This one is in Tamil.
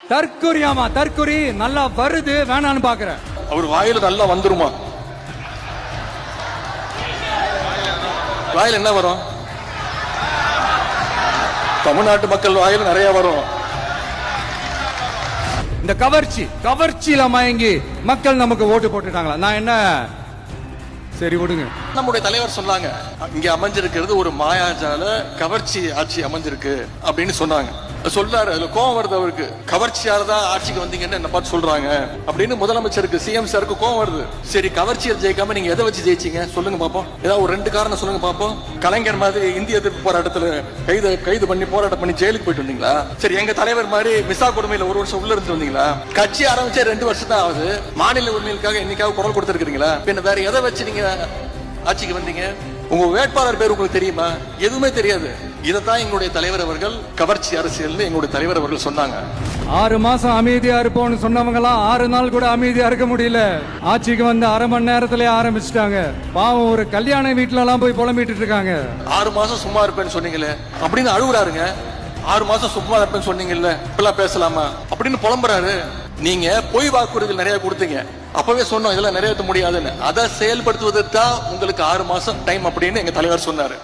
தற்குறியாமா தற்குறி நல்லா வருது வேணான்னு பாக்குறேன். அவர் வாயில நல்லா வந்துருமா? வாயில என்ன வரும்? தமிழ்நாட்டு மக்கள் வாயில நிறைய வரும். இந்த கவர்ச்சியில மயங்கி மக்கள் நமக்கு ஓட்டு போட்டுட்டாங்களா? நான் என்ன சரி விடுங்க. நம்முடைய தலைவர் சொன்னாங்க, இங்க அமைஞ்சிருக்கிறது ஒரு மாயாஜால கவர்ச்சி ஆட்சி அமைஞ்சிருக்கு அப்படின்னு சொன்னாங்க. சொல்றாரு, அதுல கோவம் வருது அவருக்கு. கவர்ச்சியால தான் ஆட்சிக்கு வந்தீங்கன்னு என்ன பார்த்து சொல்றாங்க அப்படின்னு முதலமைச்சருக்கு சிஎம் சாருக்கு கோவம் வருது. சரி, கவர்ச்சியில் ஜெயிக்காம நீங்க எதை வச்சு ஜெயிச்சீங்க சொல்லுங்க பாப்போம். ஏதாவது ஒரு 2 காரணம் சொல்லுங்க பாப்போம். கலைஞர் மாதிரி இந்திய எதிர்ப்பு போராட்டத்துல கைது பண்ணி போராட்டம் பண்ணி ஜெயிலுக்கு போயிட்டு வந்தீங்களா? சரி, எங்க தலைவர் மாதிரி மிசா கொடுமையில 1 வருஷம் உள்ள இருந்து வந்தீங்களா? கட்சி ஆரம்பிச்சே 2 வருஷம் தான் ஆகுது. மாநில உரிமைகளுக்காக என்னைக்காவது குரல் கொடுத்திருக்கீங்களா? பின்ன வேற எதை வச்சு நீங்க ஆட்சிக்கு வந்தீங்க? உங்க வேட்பாளர் பேர் உங்களுக்கு தெரியுமா? எதுவுமே தெரியாது. இதைத்தான் எங்களுடைய தலைவர் அவர்கள் கவர்ச்சி அரசியல் எங்களுடைய தலைவர் அவர்கள் சொன்னாங்க. 6 மாசம் அமைதியா இருப்போம்னு சொன்னவங்க எல்லாம் 6 நாள் கூட அமைதியா இருக்க முடியல. ஆட்சிக்கு வந்து 1/2 மணி நேரத்திலே ஆரம்பிச்சுட்டாங்க. பாவம், ஒரு கல்யாண வீட்டுல எல்லாம் போய் புலம்பிட்டு இருக்காங்க. 6 மாசம் சும்மா இருப்பேன்னு சொன்னீங்களே அப்படின்னு அழுகுறாருங்க. 6 மாசம் சும்மா இருப்பேன்னு சொன்னீங்கல்ல, இப்பெல்லாம் பேசலாமா அப்படின்னு புலம்புறாரு. நீங்க பொய் வாக்குறுதிகள் நிறைய கொடுத்தீங்க. அப்பவே சொன்னோம் இதெல்லாம் நிறைவேற்ற முடியாதுன்னு. அதை செயல்படுத்துவதற்கு தான் உங்களுக்கு 6 மாசம் டைம் அப்படின்னு எங்க தலைவர் சொன்னாரு.